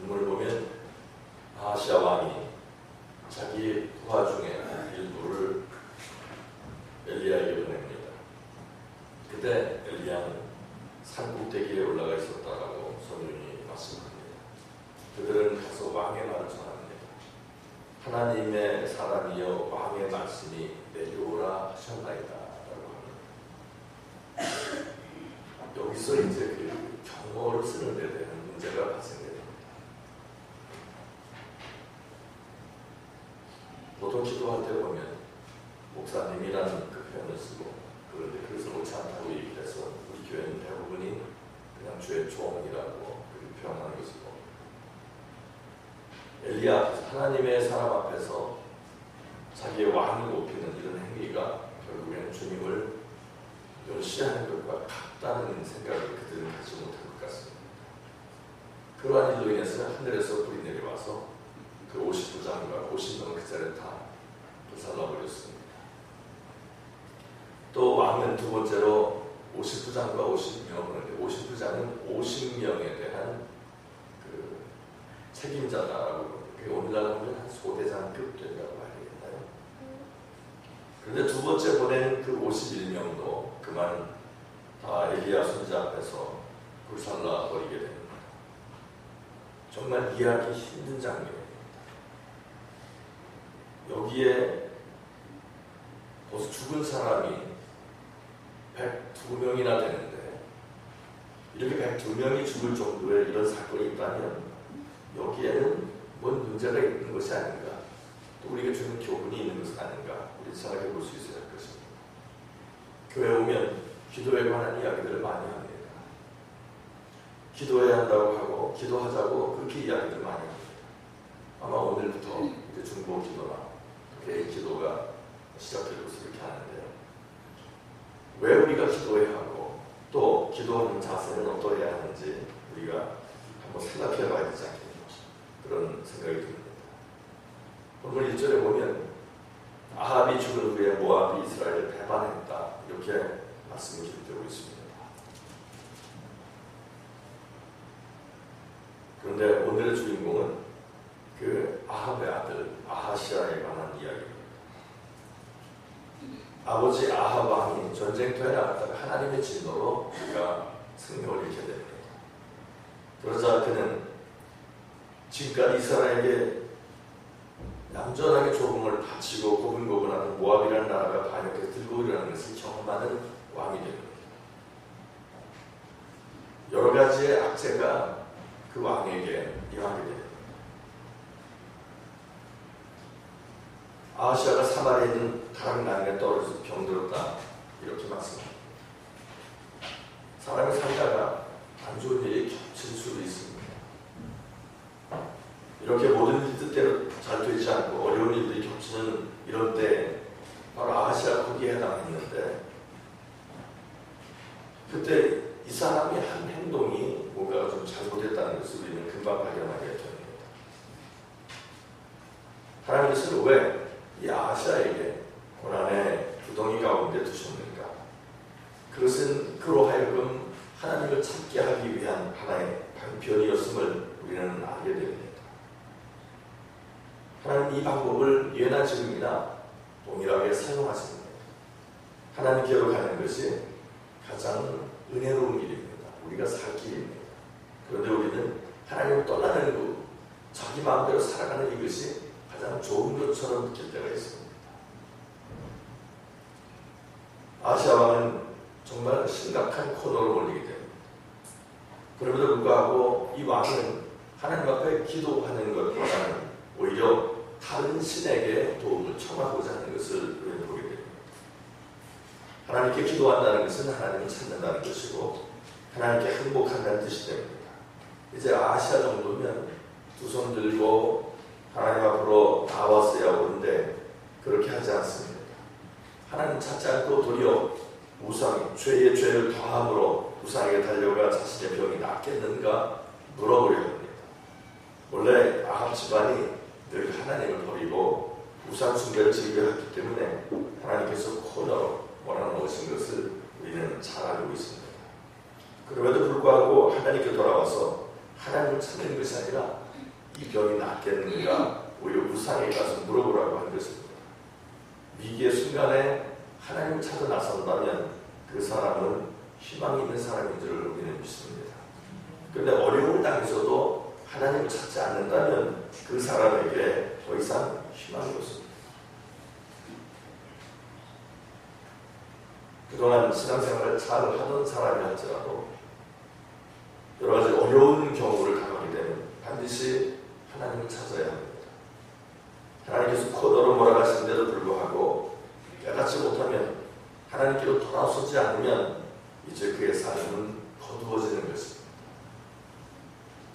오늘 보면 아하시야 왕이 자기 부하 중에 일부를 엘리야에게 보냅니다. 그때 엘리야는 산꼭대기에 올라가 있었다라고 성경이 말씀합니다. 그들은 가서 왕의 말을 전합니다. 하나님의 사람이여 왕의 말씀이 내려오라 하셨나이다 라고 합니다. 여기서 이제 그 경어를 쓰는 데 대한 문제가 발생됩니다. 보통 기도할 때 보면 목사님이라는 그 표현을 쓰고, 그런데 그것을 옳지 않다고 얘기를 해서 우리 교회는 대부분이 그냥 주의 종이라고 그렇게 표현하는 것이고, 엘리야 앞에서, 하나님의 사람 앞에서 자기의 왕을 높이는 이런 행위가 결국에는 주님을 멸시하는 것과 같다는 생각을 그들은 하지 못할 것 같습니다. 그러한 일로 인해서 하늘에서 불이 내려와서 그 50부장과 50명을 그 자리에 다 불살라버렸습니다. 또 왕은 두 번째로 50부장과 50명, 50부장은 50명에 대한 그 책임자다라고, 오늘날 보면 한 소대장급 된다고 하겠나요? 그런데 두 번째 보낸 그 51명도 그만 다 엘리야 선지자 앞에서 불살라버리게 됩니다. 정말 이해하기 힘든 장면입니다. 여기에 벌써 죽은 사람이 102명이나 되는데, 이렇게 102명이 죽을 정도의 이런 사건이 있다면 여기에는 뭔 문제가 있는 것이 아닌가, 또 우리가 주는 교훈이 있는 것은 아닌가, 우리 생각해 볼 수 있어야 할 것입니다. 교회 오면 기도에 관한 이야기들을 많이 합니다. 기도해야 한다고 하고 기도하자고 그렇게 이야기들 많이 합니다. 아마 오늘부터 이제 중보 기도나 개인 기도가 시작될 것을 그렇게 하는데요. 왜 우리가 기도해야 하고 또 기도하는 자세는 어떠해야 하는지 우리가 한번 생각해 봐야 되지 않겠나, 그런 생각이 듭니다. 오늘 1절에 보면 아합이 죽은 후에 모압이 이스라엘을 배반했다, 이렇게 말씀이 기록되고 있습니다. 그런데 오늘의 주인공은 그 아합의 아들 아하시야에 관한 이야기입니다. 아버지 아합 왕이 전쟁터에 나갔다가 하나님의 진노로 그가 승리를 잃게 됩니다. 그러자 그는 지금까지 이스라엘에게 얌전하게 조공을 바치고 고분고분하는 모압이라는 나라가 반역해서 들고 일어나는 것을 경험하는 왕이 됩니다. 여러 가지의 악재가 그 왕에게 임하게 됩니다. 아하시야가 사마리아에 있는 다락난에 떨어져서 병들었다, 이렇게 말씀합니다. 사람이 살다가 안 좋은 일이 겹칠 수도 있습니다. 이렇게 모든 일 뜻대로 잘 되지 않고 어려운 일들이 겹치는 이런 때 바로 아하시야가 거기에 해당했는데, 그때 이 사람이 한 행동이 뭔가 좀 잘못됐다는 것을 우리는 금방 발견하게 됩니다. 하나님께서는 왜 이 아하시야에게 고난의 구덩이 가운데 두셨는가? 그것은 그로 하여금 하나님을 찾게 하기 위한 하나의 방편이었음을 우리는 알게 됩니다. 하나님 이 방법을 예나 지금이나 동일하게 사용하십니다. 하나님께로 가는 것이 가장 은혜로운 일입니다. 우리가 살 길입니다. 그런데 우리는 하나님을 떠나는 것, 자기 마음대로 살아가는 이것이 가장 좋은 것처럼 느낄 때가 있습니다. 아하시야 왕은 정말 심각한 코너로 몰리게 됩니다. 그럼에도 불구하고 이 왕은 하나님 앞에 기도하는 것보다는 오히려 다른 신에게 도움을 청하고자 하는 것을 우리는 보게 됩니다. 하나님께 기도한다는 것은 하나님을 찾는다는 것이고 하나님께 행복한다는 뜻이 됩니다. 이제 아하시야 정도면 두 손 들고 하나님 앞으로 나왔어야 오는데 그렇게 하지 않습니다. 하나님 찾지 않고 도리어 우상, 죄의 죄를 더함으로 우상에게 달려가 자신의 병이 낫겠는가 물어보려 합니다. 원래 아합 집안이 늘 하나님을 버리고 우상 숭배를 즐겨했기 때문에 하나님께서 코너로 몰아넣으신 것을 우리는 잘 알고 있습니다. 그럼에도 불구하고 하나님께 돌아와서 하나님을 찾는 것이 아니라 이 병이 낫겠는가 오히려 우상에 가서 물어보라고 한 것입니다. 위기의 순간에 하나님을 찾아 나선다면 그 사람은 희망이 있는 사람인 줄 우리는 믿습니다. 그런데 어려움을 당해서도 하나님을 찾지 않는다면 그 사람에게 더 이상 희망이 없습니다. 그동안 신앙생활을 잘 하던 사람이 할지라도 여러 가지 어려운 경우를 당하게 되면 반드시 하나님을 찾아야 합니다. 하나님께서 코너로 몰아가시는데도 불구하고 깨닫지 못하면 하나님께로 돌아서지 않으면 이제 그의 삶은 거두어지는 것입니다.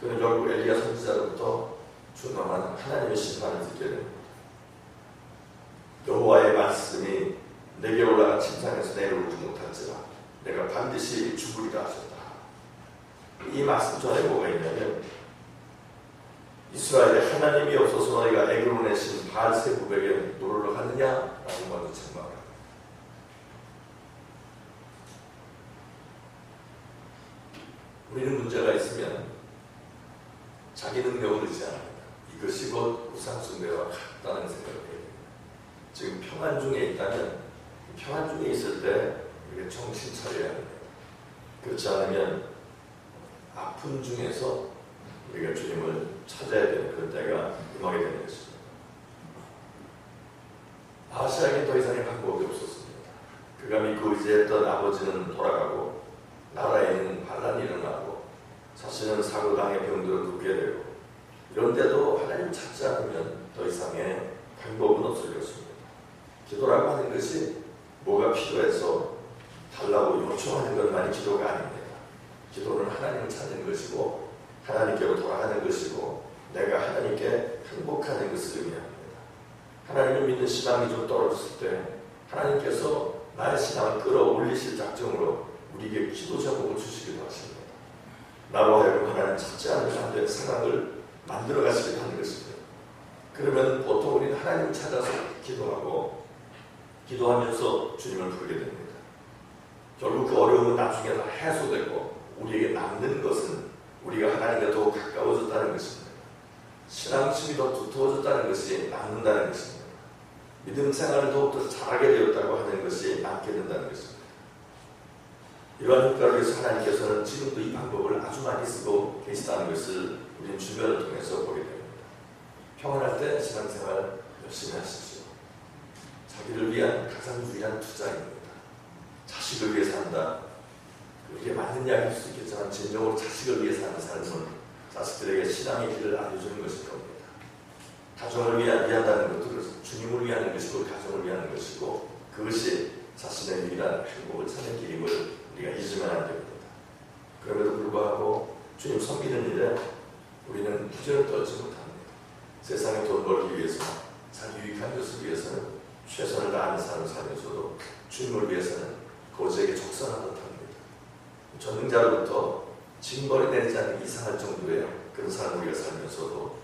그는 결국 엘리야 선지자로부터 준엄한 하나님의 심판을 듣게 됩니다. 여호와의 말씀이 내게 올라간 침상에서 내려오지 못할지라 내가 반드시 죽으리라 하셨다. 이 말씀 전에 뭐가 있냐면 이스라엘에 하나님이 없어서 너희가 애굽으로 내신 바알세불에게 노르러 가느냐라고 먼저 책망을 합니다. 우리는 문제가 있으면 자기 능력을 의지합니다. 이것이 곧 우상숭배와 같다는 생각을 해야 됩니다. 지금 평안 중에 있다면 평안 중에 있을 때 우리가 정신 차려야 합니다. 그렇지 않으면 아픈 중에서 우리가 주님을 찾아야 되는 그런 때가 임하게 되는 것입니다. 아하시아에게 더 이상의 방법이 없었습니다. 그가 믿고 의지했던 아버지는 돌아가고 나라에는 반란이 일어나고 자신은 사고당의 병들어 눕게 되고 이런데도 하나님 찾지 않으면 더 이상의 방법은 없을 것입니다. 기도라고 하는 것이 뭐가 필요해서 달라고 요청하는 것만이 기도가 아닙니다. 기도는 하나님을 찾는 것이고 하나님께로 돌아가는 것이고 내가 하나님께 행복하는 것을 의미합니다. 하나님을 믿는 신앙이 좀 떨어졌을 때 하나님께서 나의 신앙을 끌어올리실 작정으로 우리에게 기도 제목을 주시기도 하십니다. 나로 하여금 하나님 찾지 않으면 안 되는 상황을 만들어 가시기도 하는 것입니다. 그러면 보통 우리는 하나님을 찾아서 기도하고 기도하면서 주님을 부르게 됩니다. 결국 그 어려움은 나중에 다 해소되고 우리에게 남는 것은 우리가 하나님과 더 가까워졌다는 것입니다. 신앙심이 더 두터워졌다는 것이 남는다는 것입니다. 믿음 생활을 더욱더 잘하게 되었다고 하는 것이 남게 된다는 것입니다. 이러한 효과를 위해서 하나님께서는 지금도 이 방법을 아주 많이 쓰고 계시다는 것을 우리는 주변을 통해서 보게 됩니다. 평안할 때 신앙생활 열심히 하십시오. 자기를 위한 가장 유리한 투자입니다. 자식을 위해 산다. 이게 맞는 이야기일 수 있겠지만 진정으로 자식을 위해 사는 삶은 자식들에게 신앙의 길을 알려주는 것일 겁니다. 가정을 위한다는 것도 주님을 위하는 것이고 가정을 위하는 것이고 그것이 자신의 유일한 행복을 찾는 길임을 우리가 잊으면 안 됩니다. 그럼에도 불구하고 주님 섬기는 일에 우리는 부전을 떨지 못합니다. 세상에 돈 벌기 위해서 자기 유익한 것을 위해서는 최선을 다하는 삶을 살면서도 주님을 위해서는 고지에게 적선한 듯합니다. 전능자로부터 징벌이 내리지 않는 이상할 정도의 그런 삶을 우리가 살면서도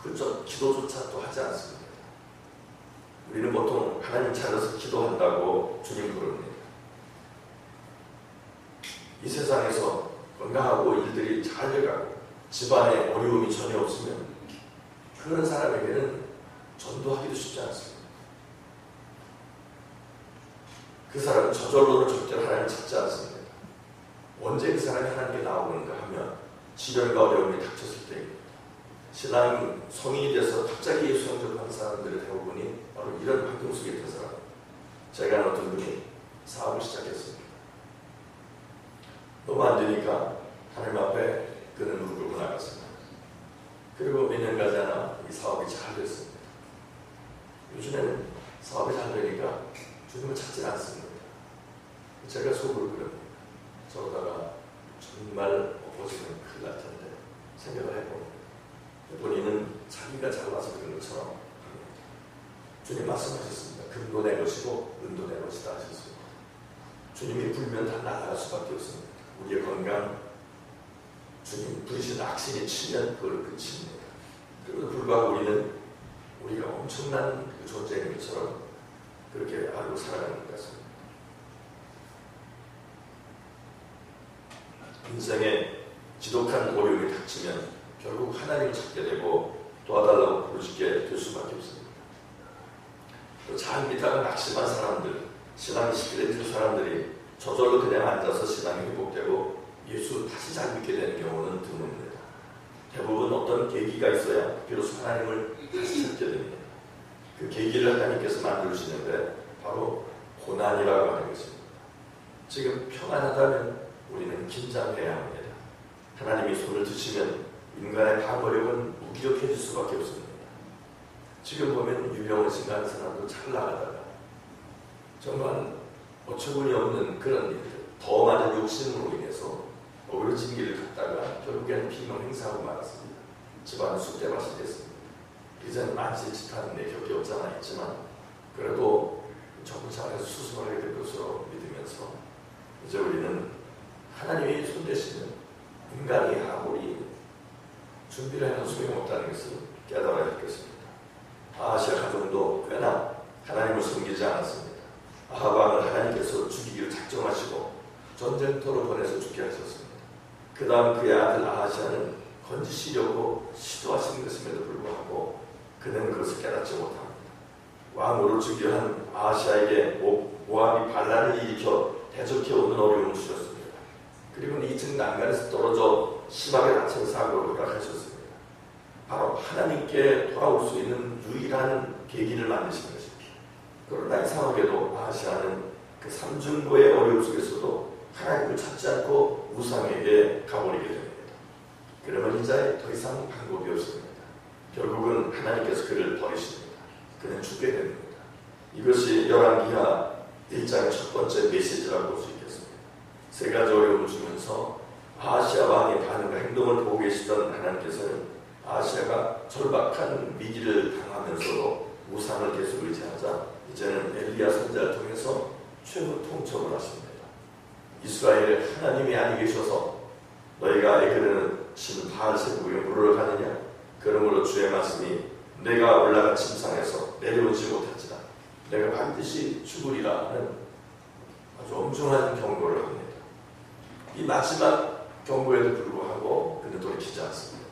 그저 기도조차 또 하지 않습니다. 우리는 보통 하나님 찾아서 기도한다고 주님 부릅니다. 이 세상에서 건강하고 일들이 잘 돼가고 집안에 어려움이 전혀 없으면 그런 사람에게는 전도하기도 쉽지 않습니다. 그 사람은 저절로는 절대로 하나님을 찾지 않습니다. 언제 그 사람이 하나님께 나오는가 하면 시련과 어려움이 닥쳤을 때입니다. 신앙이 성인이 돼서 갑자기 예수 영접한 사람들의 대부분이 바로 이런 환경 속에 있던 사람입니다. 제가 아는 어떤 분이 사업을 시작했습니다. 너무 안 되니까 하나님 앞에 그는 무릎 꿇고 나갔습니다. 그리고 몇 년 가지 않아 이 사업이 잘 됐습니다. 요즘에는 사업이 잘 되니까 주님을 찾지 않습니다. 제가 속으로 그럽니다. 저러다가 정말 엎어지면 큰일 날 텐데 생각을 해봅니다. 본인은 자기가 잘나서 그런 것처럼 합니다. 주님 말씀하셨습니다. 금도 내 것이고 은도 내 것이다 하셨습니다. 주님이 불면 다 나아갈 수밖에 없습니다. 우리의 건강, 주님 부리신 악신이 치면 그걸 끝입니다. 그래도 불구하고 우리는 우리가 엄청난 존재인 것처럼 그렇게 알고 살아가는 것 같습니다. 인생에 지독한 어려움이 닥치면 결국 하나님을 찾게 되고 도와달라고 부르짖게 될 수밖에 없습니다. 잘 믿다가 낙심한 사람들, 신앙이 시들해진 사람들이 저절로 그냥 앉아서 신앙이 회복되고 예수 다시 잘 믿게 되는 경우는 드뭅니다. 대부분 어떤 계기가 있어야 비로소 하나님을 다시 찾게 됩니다. 그 계기를 하나님께서 만들어주시는데 바로 고난이라고 하는 것입니다. 지금 평안하다면 우리는 긴장해야 합니다. 하나님이 손을 드시면 인간의 방어력은 무기력해질 수밖에 없습니다. 지금 보면 유명한 신앙 사람도 잘 나가다가 정말 어처구니 없는 그런 일들, 더 많은 욕심으로 인해서 어그러진 길을 갔다가 결국에는 비명 행사하고 말았습니다. 집안은 쑥대밭이 됐습니다. 이제는 만시짓하는 내 격이 없잖아 있지만 그래도 정부 차원에서 수습하게 될 것으로 믿으면서 이제 우리는 하나님이 손대시면 인간이 아무리 준비를 해도 소용없다는 것을 깨달아야 할 것입니다. 아하시아 가정도 꽤나 하나님을 섬기지 않았습니다. 아합 왕을 하나님께서 죽이기를 작정하시고 전쟁터로 보내서 죽게 하셨습니다. 그 다음 그의 아들 아하시아는 건지시려고 시도하신 것임에도 불구하고 그는 그것을 깨닫지 못합니다. 왕으로 즉위한 아하시아에게 모압이 반란을 일으켜 대적해 오는 어려움을 주셨습니다. 그리고 2층 난간에서 떨어져 심하게 다친 사고를 허락하셨습니다. 바로 하나님께 돌아올 수 있는 유일한 계기를 만드신 것입니다. 그러나 이상하게도 아하시아는 그 삼중고의 어려움 속에서도 하나님을 찾지 않고 우상에게 가버리게 됩니다. 그러면 이제 더 이상 방법이 없습니다. 결국은 하나님께서 그를 버리십니다. 그는 죽게 됩니다. 이것이 열왕기하 1장의 첫 번째 메시지라고 볼 수 있겠습니다. 세 가지 어려움을 주면서 아하시아 왕의 반응과 행동을 보고 계시던 하나님께서는 아하시아가 절박한 위기를 당하면서도 우상을 계속 의지하자 이제는 엘리야 선지자를 통해서 최후 통첩을 하십니다. 이스라엘에 하나님이 아니 계셔서 너희가 에게르는 신 바알세부에 물으러 가느냐? 그러므로 주의 말씀이 내가 올라간 침상에서 내려오지 못할지라 내가 반드시 죽으리라 하는 아주 엄중한 경고를 합니다. 이 마지막 경고에도 불구하고 그는 돌이키지 않습니다.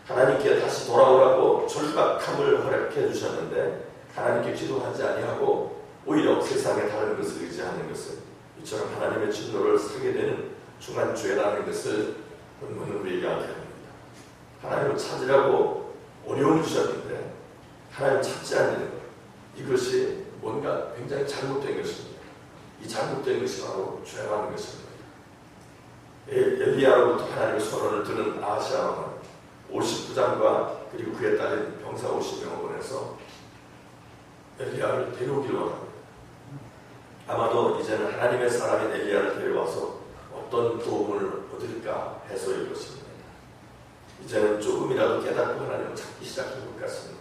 하나님께 다시 돌아오라고 절박함을 허락해 주셨는데 하나님께 기도하지 아니하고 오히려 세상의 다른 것을 의지하는 것은 이처럼 하나님의 진노를 사게 되는 중한 죄라는 것을 본문은 우리에게 알게 합니다. 하나님을 찾으라고 어려움을 주셨는데 하나님을 찾지 않는 것, 이것이 뭔가 굉장히 잘못된 것입니다. 이 잘못된 것이 바로 죄라는 것입니다. 엘리야로부터 하나님의 선언을 들은 아하시아 왕은 50부장과 그리고 그에 따른 병사 50명을 보내서 엘리야를 데려오기를 원합니다. 아마도 이제는 하나님의 사람인 엘리야를 데려와서 어떤 도움을 얻을까 해서일 것입니다. 이제는 조금이라도 깨닫고 하나님을 찾기 시작한 것 같습니다.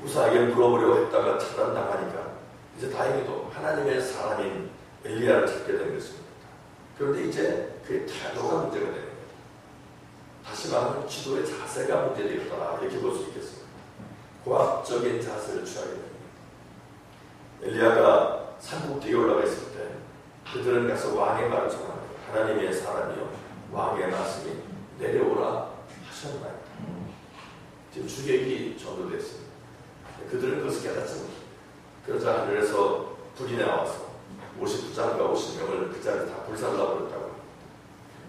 우상에게 물어보려고 했다가 차단당하니까 이제 다행히도 하나님의 사람인 엘리야를 찾게 된 것입니다. 그런데 이제 그의 태도가 문제가 됩니다. 다시 말하면 기도의 자세가 문제되었다 이렇게 볼 수 있겠습니다. 고압적인 자세를 취하게 됩니다. 엘리야가 산꼭대기에 올라가 있을 때 그들은 가서 왕의 말을 전합니다. 하나님의 사람이여 왕의 말씀이 내려오라 하셨나이다. 지금 주객이 전도됐습니다. 그들은 그것을 깨닫지 못합니다. 그러자 하늘에서 불이 나와서 50부장과 50명을 그 자리에 다 불살라버렸다고 합니다.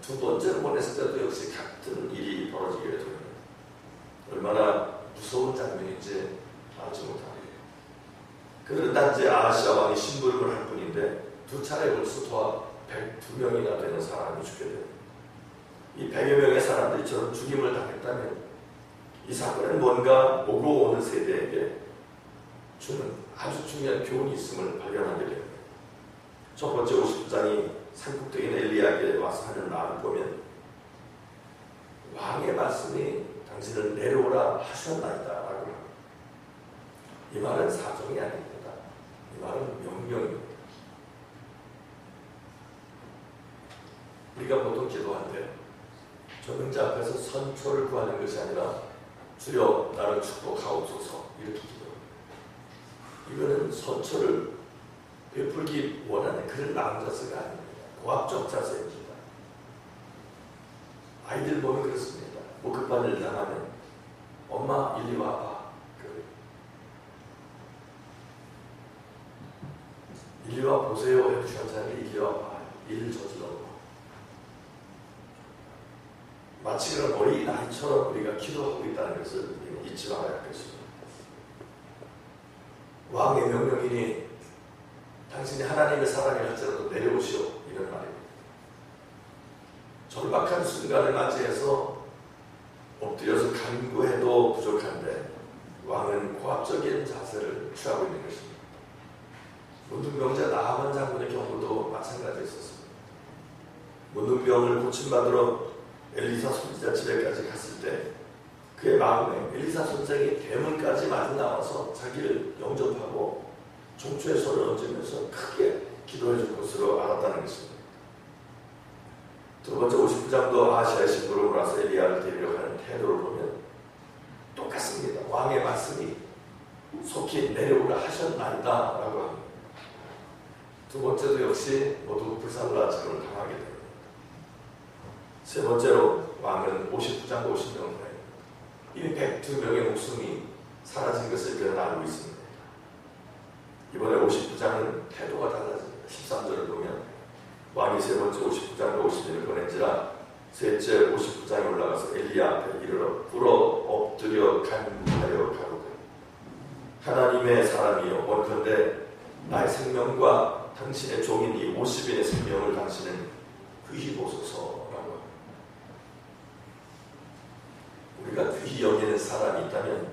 두 번째로 보냈을 때도 역시 같은 일이 벌어지게 됩니다. 얼마나 무서운 장면인지 알지 못합니다. 그들은 단지 아하시아 왕이 심부름을 할 뿐인데 두 차례 벌써 도와 102명이나 되는 사람이 죽게 됩니다. 이 100여 명의 사람들이 저런 죽임을 당했다면 이 사건은 뭔가 오고 오는 세대에게 주는 아주 중요한 교훈이 있음을 발견하게 됩니다. 첫 번째 50부장이 산꼭대기인 엘리야에게 와서 하는 말을 보면 왕의 말씀이 당신을 내려오라 하셨나이다 라고 합니다. 이 말은 사정이 아닙니다. 이 말은 명령입니다. 우리가 보통 기도할 때 전능자 앞에서 선초를 구하는 것이 아니라 주여 나를 축복하옵소서 이렇게 기도합니다. 그런 선처를 베풀기 원하는 그런 마음 자세가 아닙니다. 고압적 자세입니다. 아이들 보면 그렇습니다. 뭐 급한 일 당하면 엄마 이리 와봐. 이리 와 보세요 해도 괜찮은데 이리 와봐. 일을 저질러봐. 마치 그런 어린 아이처럼 우리가 기도하고 있다는 것을 잊지 말아야 하겠습니다. 왕의 명령이니 당신이 하나님의 사랑을 할지라도 내려오시오, 이런 말입니다. 절박한 순간을 맞이해서 엎드려서 간구해도 부족한데 왕은 고압적인 자세를 취하고 있는 것입니다. 문둥병자 나하만 장군의 경우도 마찬가지였습니다. 문둥병을 고침받으러 엘리사 선지자 집에까지 갔을 때 그의 마음에 엘리사 선생이 대문까지 마주 나와서 자기를 영접하고 종초에 손을 얹으면서 크게 기도해 줄 것으로 알았다는 것입니다. 두 번째 59장도 아시아의 신부로 몰아서 엘리야를 데리러 가는 태도를 보면 똑같습니다. 왕의 말씀이 속히 내려오라 하셨나이다 라고 합니다. 두 번째도 역시 모두 불살라 지금을 당하게 됩니다. 세 번째로 왕은 59장과 50장을 이미 102명의 목숨이 사라진 것을 그는 알고 있습니다. 이번에 59장은 태도가 달라집니다. 13절을 보면 왕이 세 번째 59장과 50장을 보낸지라 셋째 59장에 올라가서 엘리야 앞에 이르러 꿇어 엎드려 간구하여 가로되 하나님의 사람이여 원컨대 나의 생명과 당신의 종인 이 50인의 생명을 당신은 귀히 보소서라고 합니다. 우리가 귀히 여기는 사람이 있다면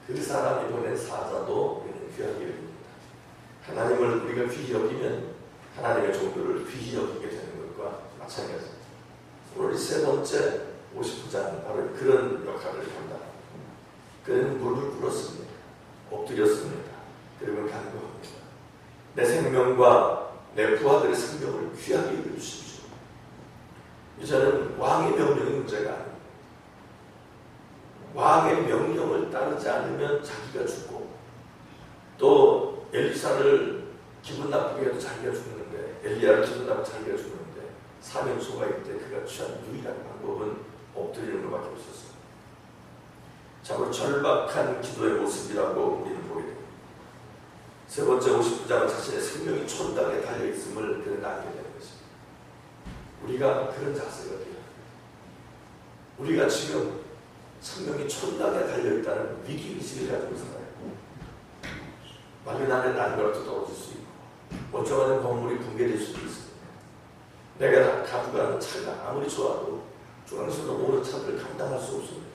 그 사람이 보낸 사자도 우리는 귀하게 여깁니다. 하나님을 우리가 귀히 여기면 하나님의 종들을 귀히 여기게 되는 것과 마찬가지입니다. 오늘 이 세 번째 59장은 바로 그런 역할을 한다. 그는 무릎을 꿇었습니다. 엎드렸습니다. 그리고 간구합니다. 내 생명과 내 부하들의 생명을 귀하게 여겨주십시오. 이제는 왕의 명령이 문제가 아닙니다. 왕의 명령을 따르지 않으면 자기가 죽고 또 엘리사를 기분 나쁘게 해도 자기가 죽는데 엘리야를 기분 나쁘게 자기가 죽는데 사명소가 있을 때 그가 취한 유일한 방법은 엎드리는 것밖에 없었습니다. 참으로 절박한 기도의 모습이라고 우리는 보게 됩니다. 세 번째 59장은 자신의 생명이 촌당에 달려있음을 그는 알게 되는 것입니다. 우리가 그런 자세가 되어야 합니다. 우리가 지금 생명이 촌당에 달려있다는 위기의식을 가지고 살아요. 맑은 하늘에 날벼락도 떨어질 수 있고 멀쩡한 건물이 붕괴될 수도 있습니다. 내가 가지고 가는 차가 아무리 좋아도 중앙선도 오는 차를 감당할 수 없습니다.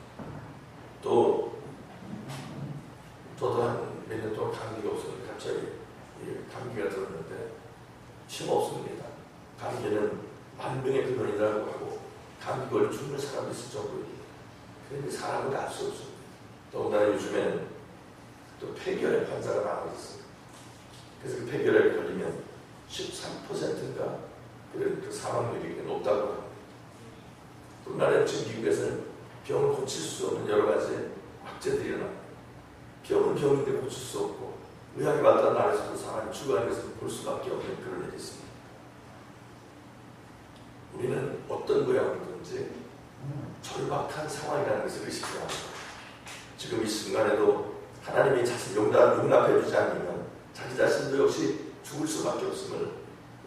또 저도 한 몇 년 동안 감기가 없었는데 갑자기 감기가 들었는데 쉼 없습니다. 감기는 만병의 근원이라고 하고 감기 걸려 죽는 사람이 있을 정도입니다. 그런데 사람은 알 수 없습니다. 더군다나 요즘에는 또 폐결핵 환자가 나오고 있습니다. 그래서 그 폐결핵에 걸리면 13%인가 그 사망률이 높다고 합니다. 우리나라 지금 미국에서는 병을 고칠 수 없는 여러 가지 악재들이 일어납니다. 병은 병인데 고칠 수 없고 의학이 발달한 나라에서도 사람이 죽어가는 것을 볼 수밖에 없는 그런 일이 있습니다. 우리는 어떤 모양이든지 절박한 상황이라는 것을 의식해야 합니다. 지금 이 순간에도 하나님이 자신을 용납해 주지 않으면 자기 자신도 역시 죽을 수밖에 없음을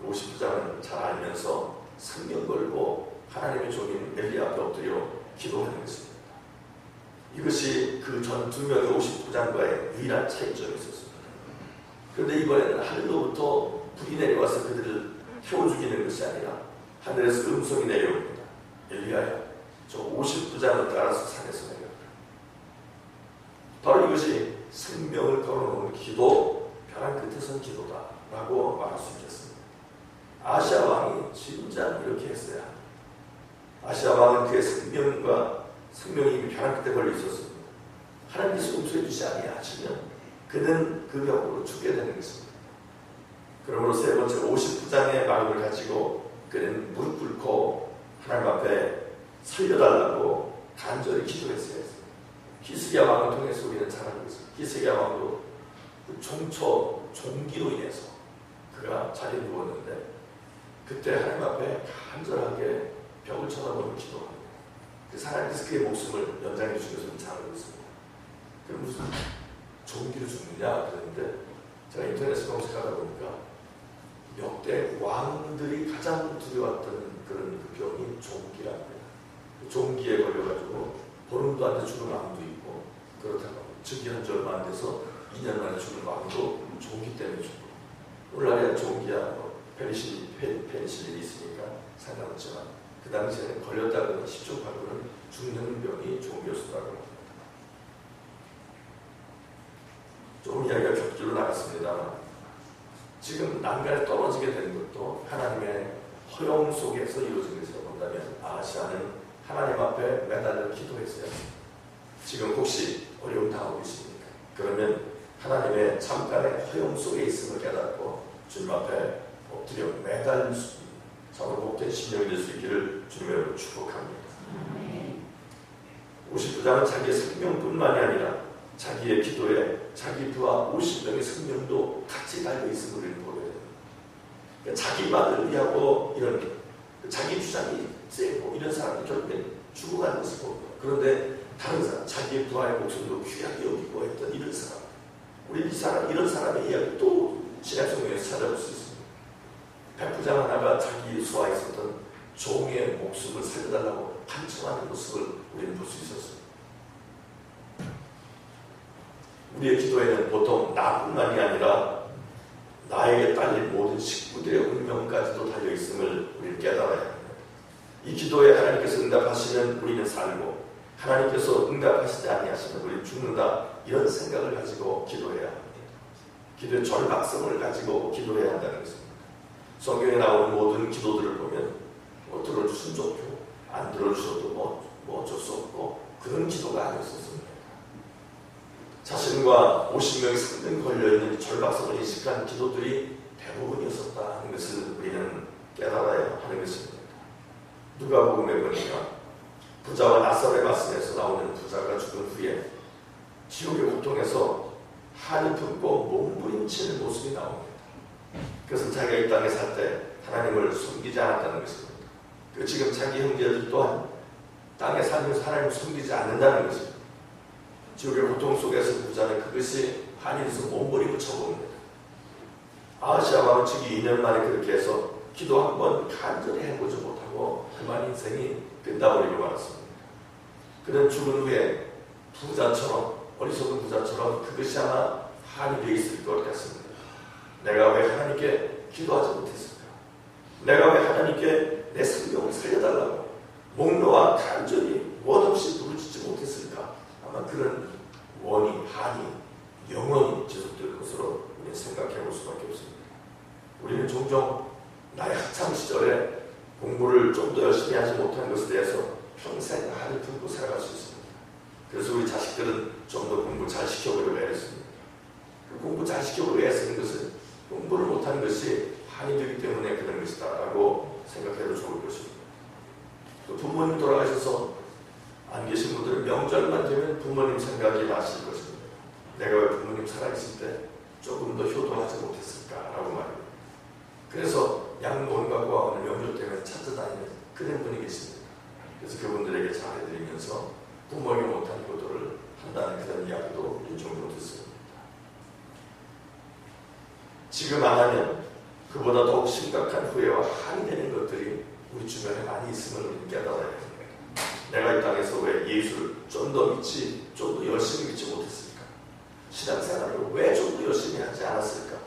59장은 잘 알면서 생명 걸고 하나님의 종인 엘리야 앞에 엎드려 기도하는 것입니다. 이것이 그 전 두 명의 59장과의 유일한 차이점이 있었습니다. 그런데 이번에는 하늘로부터 불이 내려와서 그들을 태워 죽이는 것이 아니라 하늘에서 음성이 내려옵니다. 엘리야야, 저 59장을 따라서 산에서 내려오라. 바로 이것이 생명을 걸어놓은 기도, 벼랑 끝에 선 기도다 라고 말할 수 있겠습니다. 아시아 왕이 진짜 이렇게 했어야 합니다. 아시아 왕은 그의 생명이 이미 벼랑 끝에 걸려 있었습니다. 하나님께서 용서해 주지 아니하시면 그는 그 병으로 죽게 되는 것입니다. 그러므로 세 번째 59장의 마음을 가지고 그는 무릎 꿇고 하나님 앞에 살려달라고 간절히 기도했어야 했습니다. 히스기야 왕을 통해서 우리는 잘 알고 있습니다. 히스기야 왕도 종기로 인해서 그가 자리에 누웠는데 그때 하나님 앞에 간절하게 벽을 쳐다보며 기도합니다. 그래서 하나님께서 그의 목숨을 연장해 주셔서 잘 알고 있습니다. 그럼 무슨 종기로 죽느냐 그랬는데 제가 인터넷에 검색하다 보니까 역대 왕들이 가장 두려웠던 그런 그 병이 종기랍니다. 종기에 걸려가지고 보름도 안 돼 죽은 왕도 있고 그렇다고 즉위한 지 얼마 안 돼서 2년 만에 죽은 왕도 종기 때문에 죽고 오늘날에 종기야 페니실린이 있으니까 상관없지만 그 당시에는 걸렸다 그러면 10초 8분은 죽는 병이 종기였다고 합니다. 조금 이야기가 격줄로 나갔습니다만 지금 난간에 떨어지게 된 것도 하나님의 허용 속에서 이루어진 것이라고 본다면 아하시아는 하나님 앞에 매달려 기도했어요. 지금 혹시 어려움 당하고 계십니까? 그러면 하나님의 잠깐의 허용 속에 있음을 깨닫고 주님 앞에 엎드려 매달릴 수 있는 참으로 복된 심령이 될 수 있기를 주님으로 축복합니다. 59장은 자기의 생명뿐만이 아니라 자기의 기도에 자기 부하 50명의 생명도 같이 달려 있음을 우리는 보게 됩니다. 그러니까 자기만을 위하고 이런 자기 주장이 세고 이런 사람이 결국엔 죽어가는 것을 봅니다. 그런데 다른 사람, 자기의 부하의 목숨도 귀하게 여기고 했던 이런 사람, 우리 이런 사람의 이야기 또 신약성경에서 찾아볼 수 있습니다. 백부장 하나가 자기 수하에 있었던 종의 목숨을 살려달라고 간청하는 모습을 우리는 볼 수 있었습니다. 우리의 기도에는 보통 나뿐만이 아니라 나에게 딸린 모든 식구들의 운명까지도 달려있음을 우리는 깨달아야 합니다. 이 기도에 하나님께서 응답하시면 우리는 살고 하나님께서 응답하시지 아니하시면 우리는 죽는다, 이런 생각을 가지고 기도해야 합니다. 기도의 절박성을 가지고 기도해야 한다는 것입니다. 성경에 나오는 모든 기도들을 보면 들어주시면 좋고 안 들어주셔도 뭐 어쩔 수 없고 그런 기도가 아니었습니다. 자신과 50명의 생명 걸려있는 절박성을 인식한 기도들이 대부분이었었다 하는 것을 우리는 깨달아야 하는 것입니다. 누가복음에 보니까 부자와 낫사로의 말씀에서 나오는 부자가 죽은 후에 지옥의 고통에서 한이 품고 몸부림치는 모습이 나옵니다. 그것은 자기가 이 땅에 살 때 하나님을 숨기지 않았다는 것입니다. 지금 자기 형제들 또한 땅에 살면서 하나님을 숨기지 않는다는 것입니다. 지옥의 고통 속에서 부자는 그것이 한이 돼서 몸부림을 쳐봅니다. 아하시아 왕은 즉위 2년 만에 그렇게 해서 기도 한 번 간절히 해보지 못하고 그만 인생이 끝나버리고 말았습니다. 그는 죽은 후에 부자처럼, 어리석은 부자처럼 그것이 아마 한이 되어 있을 것 같습니다. 내가 왜 하나님께 기도하지 못했을까? 내가 왜 하나님께 내 생명을 살려달라고 목놓아 간절히 원없이 부르짖지 못했을까? 아마 그런 원이, 한이 영원히 지속될 것으로 우리는 생각해 볼 수밖에 없습니다. 우리는 종종 나의 학창 시절에 공부를 좀 더 열심히 하지 못한 것에 대해서 평생 한을 품고 살아갈 수 있습니다. 그래서 우리 자식들은 좀 더 공부 잘 시켜보려고 애쓰습니다. 공부 잘 시켜보려고 애쓰는 것은 공부를 못하는 것이 한이 되기 때문에 그런 것이다 라고 생각해도 좋을 것입니다. 또 부모님 돌아가셔서 안 계신 분들은 명절만 되면 부모님 생각이 나실 것입니다. 내가 왜 부모님 살아있을 때 조금 더 효도하지 못했을까라고 말입니다. 그래서 양로원과 오늘 명절 때문에 찾아다니는 그런 분이 계십니다. 그래서 그분들에게 잘해드리면서 부모에게 못한 효도를 한다는 그런 이야기도 우리 종종 듣습니다. 지금 안 하면 그보다 더욱 심각한 후회와 한이 되는 것들이 우리 주변에 많이 있음을 우리는 깨달아야 합니다. 내가 이 땅에서 왜 예수를 좀 더 믿지, 좀 더 열심히 믿지 못했을까? 신앙생활을 왜 좀 더 열심히 하지 않았을까?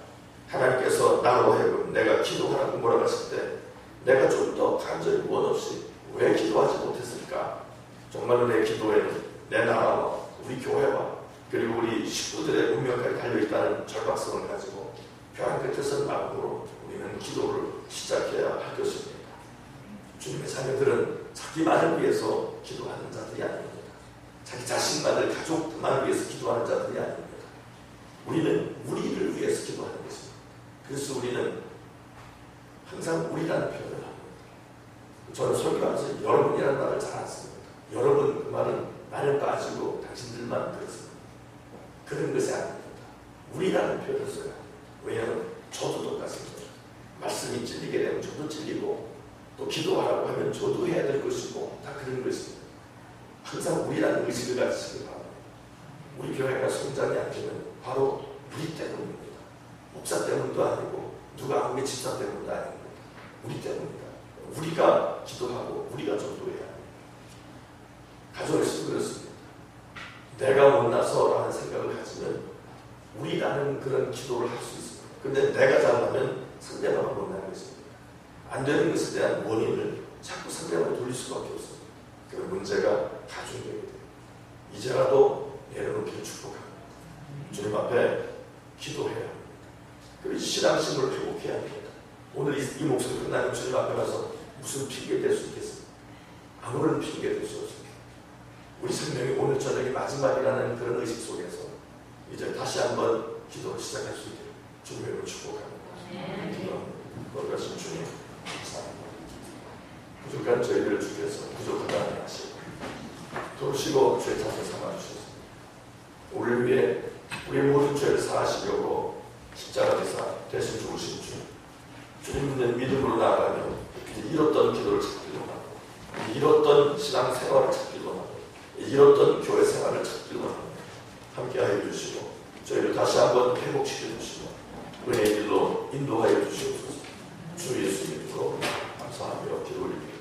하나님께서 나로 하여금 내가 기도하라고 몰아갔을 때 내가 좀 더 간절히 원 없이 왜 기도하지 못했을까? 정말로 내 기도에는 내 나라와 우리 교회와 그리고 우리 식구들의 운명까지 달려있다는 절박성을 가지고 벼랑 끝에 선 마음으로 우리는 기도를 시작해야 할 것입니다. 주님의 자녀들은 자기만을 위해서 기도하는 자들이 아닙니다. 자기 자신만을, 가족만을 위해서 기도하는 자들이 아닙니다. 우리는 우리를 위해서 기도하는 것입니다. 그래서 우리는 항상 우리라는 표현을 합니다. 저는 설교하면서 여러분이라는 말을 잘 안 씁니다. 여러분 그 말은 나는 빠지고 당신들만 그렇습니다. 그런 것이 아닙니다. 우리라는 표현을 써요. 왜냐하면 저도 똑같습니다. 말씀이 찔리게 되면 저도 찔리고 또 기도하라고 하면 저도 해야 될 것이고 다 그런 것입니다. 항상 우리라는 의식을 가지시기 바랍니다. 우리 교회가 성장이 안 되면 바로 우리 때문입니다. 목사 때문도 아니고 누가 아무리 집사 때문도 아닙니다. 우리 때문입니다. 우리가 기도하고 우리가 전도해야 합니다. 가정에서도 그렇습니다. 내가 못나서라는 생각을 가지면 우리라는 그런 기도를 할 수 있습니다. 근데 내가 잘하면 상대방은 못나는 것입니다. 안 되는 것에 대한 원인을 자꾸 상대방을 돌릴 수밖에 없습니다. 그 문제가 가중되게 돼요. 이제라도 내려놓기를 축복합니다. 주님 앞에 기도해야 합니다. 그리고 신앙심을 회복해야 합니다. 오늘 이 목소리 끝나면 주님 앞에 가서 무슨 핑계 댈 수 있겠습니까? 아무런 핑계 댈 수 없습니다. 우리 생명이 오늘 저녁이 마지막이라는 그런 의식 속에서 이제 다시 한번 기도를 시작할 수 있게 주님을 축복합니다. 거룩하신 주님 감사합니다. 부족한 저희들을 주께서 부족하다 하시고 도우시고 죄 탓을 삼아주셨습니다. 우리를 위해 우리의 모든 죄를 사하시려고 십자가에서 대신 죽으신 주님, 주님 믿는 믿음으로 나아가면 잃었던 기도를 찾기로 하고 잃었던 신앙 생활을 찾기로 하고 잃었던 교회 생활을 찾기로 하고 함께하여 주시고 저희를 다시 한번 회복시켜 주시고 은혜의 길로 인도하여 주시옵소서. 주 예수 이름으로 감사하며 기도 올립니다.